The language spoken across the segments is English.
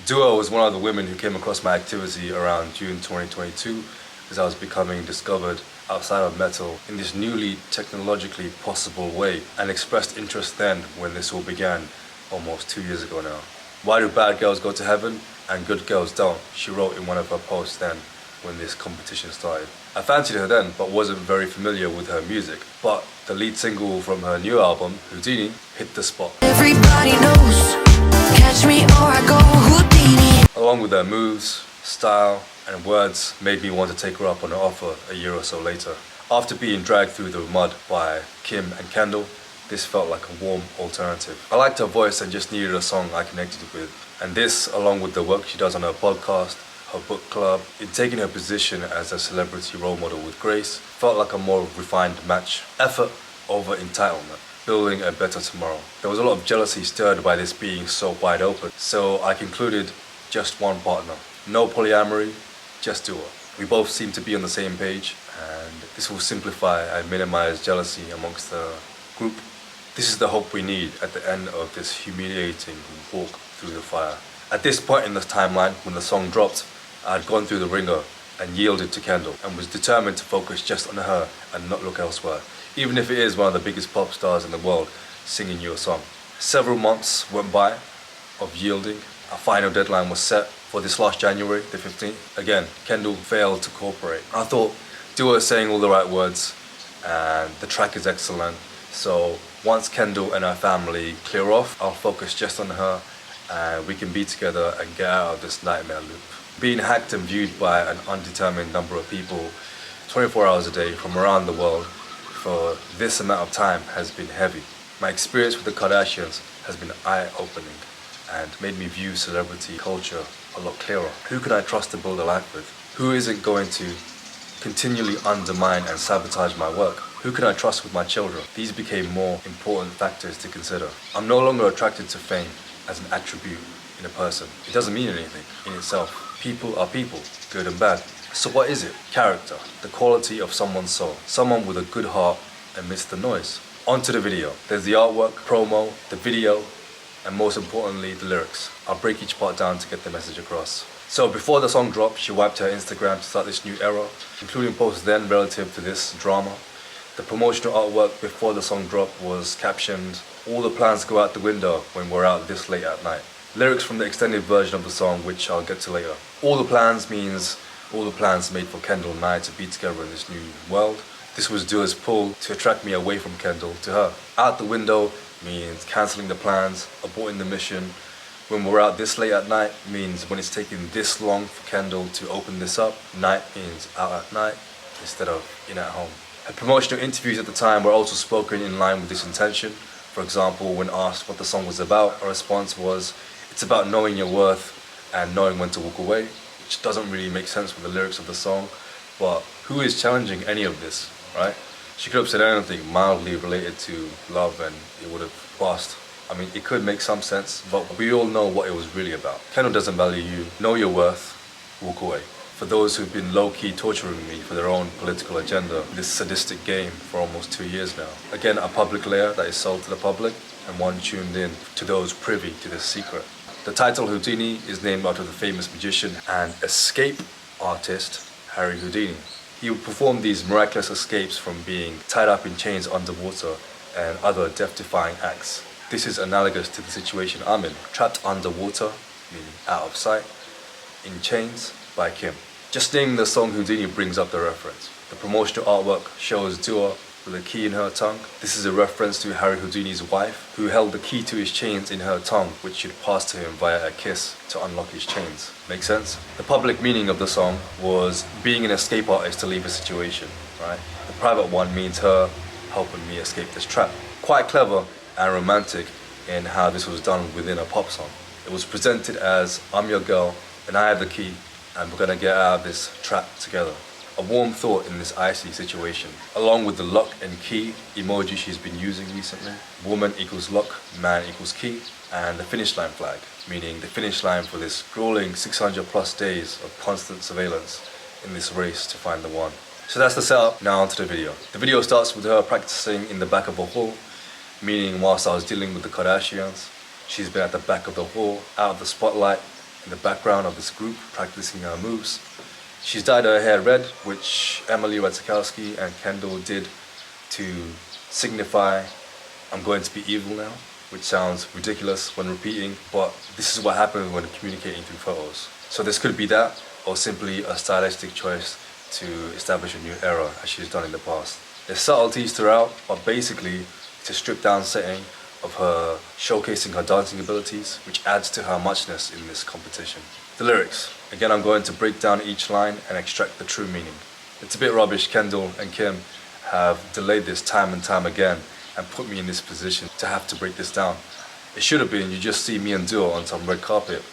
Dua was one of the women who came across my activity around June 2022 as I was becoming discovered outside of metal in this newly technologically possible way, and expressed interest then when this all began almost 2 years ago now. Why do bad girls go to heaven and good girls don't? She wrote in one of her posts then when this competition started. I fancied her then but wasn't very familiar with her music, but the lead single from her new album, Houdini, hit the spot. Everybody knows, catch me or I go Houdini. Along with her moves, style and words made me want to take her up on her offer a year or so later. After being dragged through the mud by Kim and Kendall, this felt like a warm alternative. I liked her voice and just needed a song I connected with. And this, along with the work she does on her podcast, her book club, in taking her position as a celebrity role model with grace, felt like a more refined match. Effort over entitlement, building a better tomorrow. There was a lot of jealousy stirred by this being so wide open, so I concluded just one partner. No polyamory, just Dua. We both seem to be on the same page, and this will simplify and minimize jealousy amongst the group. This is the hope we need at the end of this humiliating walk through the fire. At this point in the timeline, when the song dropped, I had gone through the ringer and yielded to Kendall and was determined to focus just on her and not look elsewhere, even if it is one of the biggest pop stars in the world singing you a song. Several months went by of yielding. A final deadline was set for this last January, the 15th. Again, Kendall failed to cooperate. I thought Dua is saying all the right words and the track is excellent, so once Kendall and her family clear off, I'll focus just on her and we can be together and get out of this nightmare loop. Being hacked and viewed by an undetermined number of people 24 hours a day from around the world for this amount of time has been heavy. My experience with the Kardashians has been eye-opening and made me view celebrity culture a lot clearer. Who can I trust to build a life with? Who isn't going to continually undermine and sabotage my work? Who can I trust with my children? These became more important factors to consider. I'm no longer attracted to fame as an attribute in a person. It doesn't mean anything in itself. People are people, good and bad. So what is it? Character, the quality of someone's soul. Someone with a good heart amidst the noise. Onto the video. There's the artwork, promo, the video, and most importantly, the lyrics. I'll break each part down to get the message across. So before the song dropped, she wiped her Instagram to start this new era, including posts then relative to this drama. The promotional artwork before the song dropped was captioned, "All the plans go out the window when we're out this late at night." Lyrics from the extended version of the song, which I'll get to later. All the plans means all the plans made for Kendall and I to be together in this new world. This was Dua's pull to attract me away from Kendall to her. Out the window means cancelling the plans, aborting the mission. When we're out this late at night means when it's taking this long for Kendall to open this up. Night means out at night instead of in at home. Her promotional interviews at the time were also spoken in line with this intention. For example, when asked what the song was about, her response was, "It's about knowing your worth and knowing when to walk away," which doesn't really make sense with the lyrics of the song, but who is challenging any of this, right? She could have said anything mildly related to love and it would have passed. I mean, it could make some sense, but we all know what it was really about. Kendall doesn't value you, know your worth, walk away. For those who've been low-key torturing me for their own political agenda, this sadistic game for almost 2 years now. Again, a public layer that is sold to the public and one tuned in to those privy to this secret. The title Houdini is named after the famous magician and escape artist Harry Houdini. He would perform these miraculous escapes from being tied up in chains underwater and other death-defying acts. This is analogous to the situation I'm in, trapped underwater, meaning out of sight, in chains by Kim. Just naming the song Houdini brings up the reference. The promotional artwork shows Dua with a key in her tongue. This is a reference to Harry Houdini's wife, who held the key to his chains in her tongue, which should pass to him via a kiss to unlock his chains. Make sense? The public meaning of the song was being an escape artist to leave a situation, right? The private one means her helping me escape this trap. Quite clever and romantic in how this was done within a pop song. It was presented as, "I'm your girl and I have the key and we're gonna get out of this trap together." A warm thought in this icy situation, along with the lock and key emoji she's been using recently. Woman equals lock, man equals key, and the finish line flag, meaning the finish line for this grueling 600 plus days of constant surveillance in this race to find the one. So that's the setup, now onto the video. The video starts with her practicing in the back of a hall, meaning whilst I was dealing with the Kardashians, she's been at the back of the hall, out of the spotlight, in the background of this group practicing her moves. She's dyed her hair red, which Emily Ratajkowski and Kendall did to signify I'm going to be evil now, which sounds ridiculous when repeating, but this is what happens when communicating through photos. So this could be that, or simply a stylistic choice to establish a new era, as she's done in the past. There's subtleties throughout, but basically it's a stripped down setting of her showcasing her dancing abilities, which adds to her muchness in this competition. The lyrics. Again, I'm going to break down each line and extract the true meaning. It's a bit rubbish. Kendall and Kim have delayed this time and time again and put me in this position to have to break this down. It should have been you just see me and Duo on some red carpet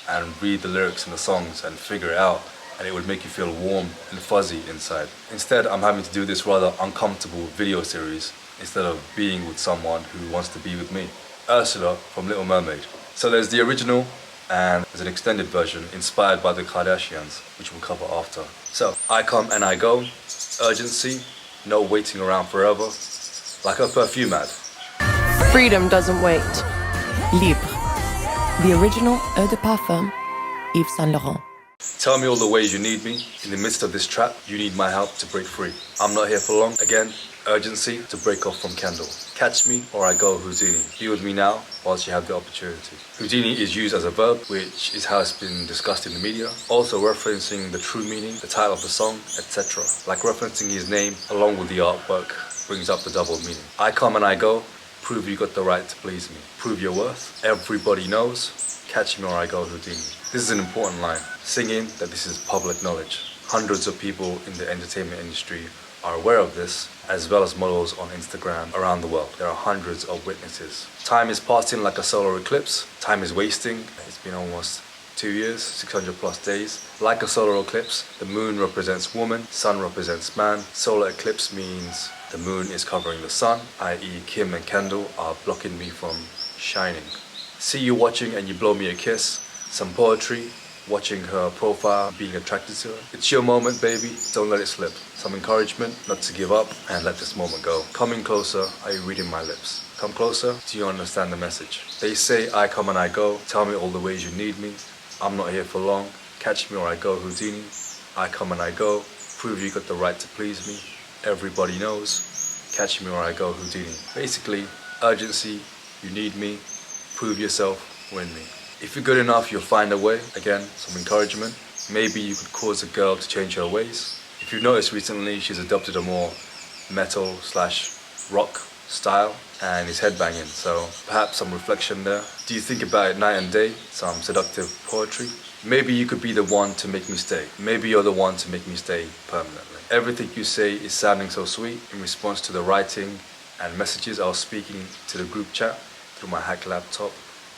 and read the lyrics in the songs and figure it out, and it would make you feel warm and fuzzy inside. Instead, I'm having to do this rather uncomfortable video series instead of being with someone who wants to be with me. Ursula from Little Mermaid. So there's the original and there's an extended version inspired by the Kardashians, which we'll cover after. So, I come and I go, urgency, no waiting around forever, like a perfume ad. Freedom doesn't wait. Libre. The original Eau de Parfum, Yves Saint Laurent. Tell me all the ways you need me. In the midst of this trap, you need my help to break free. I'm not here for long. Again, urgency to break off from Kendall. Catch me or I go Houdini. Be with me now whilst you have the opportunity. Houdini is used as a verb, which is how it's been discussed in the media. Also referencing the true meaning, the title of the song, etc. Like referencing his name along with the artwork brings up the double meaning. I come and I go. Prove you got the right to please me. Prove your worth. Everybody knows. Catch me or I go Houdini. This is an important line. Singing that this is public knowledge. Hundreds of people in the entertainment industry are aware of this, as well as models on Instagram around the world. There are hundreds of witnesses. Time is passing like a solar eclipse. Time is wasting. It's been almost 2 years, 600 plus days. Like a solar eclipse, the moon represents woman, sun represents man. Solar eclipse means the moon is covering the sun, i.e. Kim and Kendall are blocking me from shining. See you watching and you blow me a kiss. Some poetry, watching her profile, being attracted to her. It's your moment, baby, don't let it slip. Some encouragement, not to give up and let this moment go. Coming closer, are you reading my lips? Come closer, do you understand the message? They say I come and I go, tell me all the ways you need me. I'm not here for long, catch me or I go Houdini. I come and I go, prove you got the right to please me. Everybody knows, catch me or I go Houdini. Basically, urgency, you need me, prove yourself, win me. If you're good enough, you'll find a way. Again, some encouragement. Maybe you could cause a girl to change her ways. If you've noticed recently, she's adopted a more metal/rock style and is headbanging, so perhaps some reflection there. Do you think about it night and day? Some seductive poetry? Maybe you could be the one to make me stay. Maybe you're the one to make me stay permanently. Everything you say is sounding so sweet in response to the writing and messages I was speaking to the group chat through my hack laptop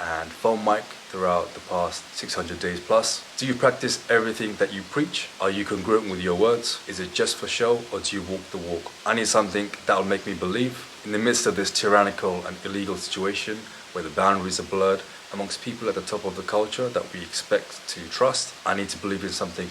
and phone mic throughout the past 600 days plus. Do you practice everything that you preach? Are you congruent with your words? Is it just for show or do you walk the walk? I need something that will make me believe. In the midst of this tyrannical and illegal situation where the boundaries are blurred amongst people at the top of the culture that we expect to trust, I need to believe in something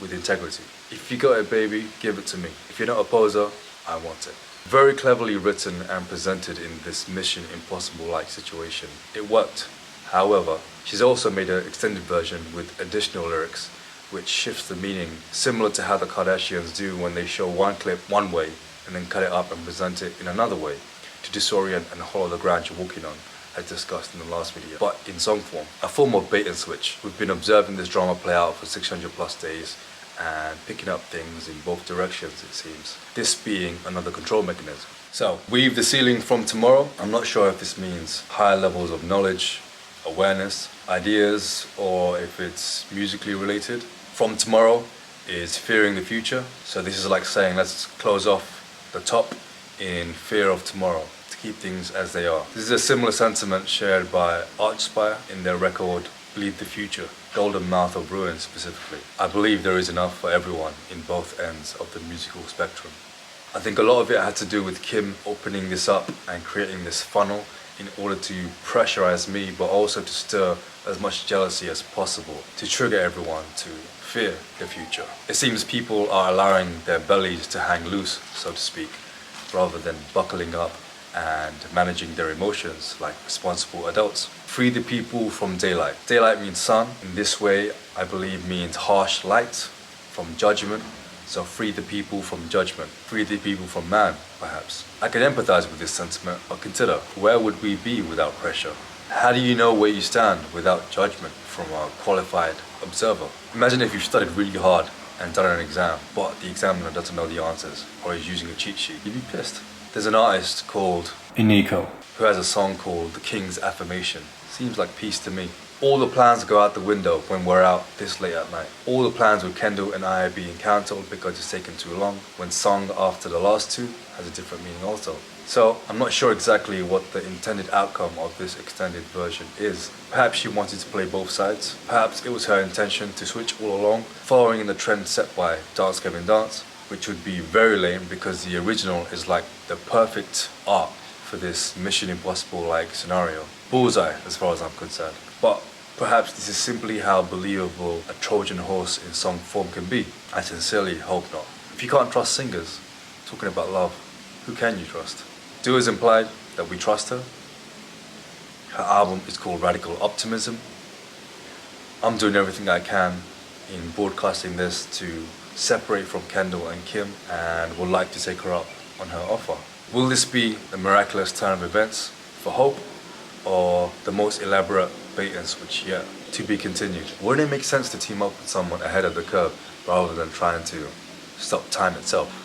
with integrity. If you got it, baby, give it to me. If you're not a poser, I want it. Very cleverly written and presented in this Mission Impossible-like situation. It worked. However, she's also made an extended version with additional lyrics, which shifts the meaning, similar to how the Kardashians do when they show one clip one way and then cut it up and present it in another way to disorient and hollow the ground you're walking on, as discussed in the last video, but in song form. A form of bait and switch. We've been observing this drama play out for 600 plus days and picking up things in both directions, it seems. This being another control mechanism. So, weave the ceiling from tomorrow. I'm not sure if this means higher levels of knowledge, awareness, ideas, or if it's musically related. From tomorrow is fearing the future. So this is like saying let's close off the top in fear of tomorrow to keep things as they are. This is a similar sentiment shared by Archspire in their record Bleed the Future, Golden Mouth of Ruin specifically. I believe there is enough for everyone in both ends of the musical spectrum. I think a lot of it had to do with Kim opening this up and creating this funnel in order to pressurize me, but also to stir as much jealousy as possible, to trigger everyone to fear the future. It seems people are allowing their bellies to hang loose, so to speak, rather than buckling up and managing their emotions like responsible adults. Free the people from daylight. Daylight means sun. In this way, I believe means harsh light from judgment. So free the people from judgment. Free the people from man, perhaps. I can empathize with this sentiment, but consider, where would we be without pressure? How do you know where you stand without judgment from a qualified observer? Imagine if you've studied really hard and done an exam, but the examiner doesn't know the answers, or is using a cheat sheet. You'd be pissed. There's an artist called Lyrical who has a song called The King's Affirmation. Seems like peace to me. All the plans go out the window when we're out this late at night. All the plans with Kendall and I are being cancelled because it's taken too long, when song after the last two has a different meaning also. So I'm not sure exactly what the intended outcome of this extended version is. Perhaps she wanted to play both sides. Perhaps it was her intention to switch all along, following in the trend set by Dance Kevin Dance, which would be very lame because the original is like the perfect art for this Mission Impossible-like scenario. Bullseye as far as I'm concerned. But perhaps this is simply how believable a Trojan horse in song form can be. I sincerely hope not. If you can't trust singers talking about love, who can you trust? Do as implied that we trust her. Her album is called Radical Optimism. I'm doing everything I can in broadcasting this to separate from Kendall and Kim, and would like to take her up on her offer. Will this be the miraculous turn of events for hope, or the most elaborate bait and switch yet? To be continued. Wouldn't it make sense to team up with someone ahead of the curve rather than trying to stop time itself?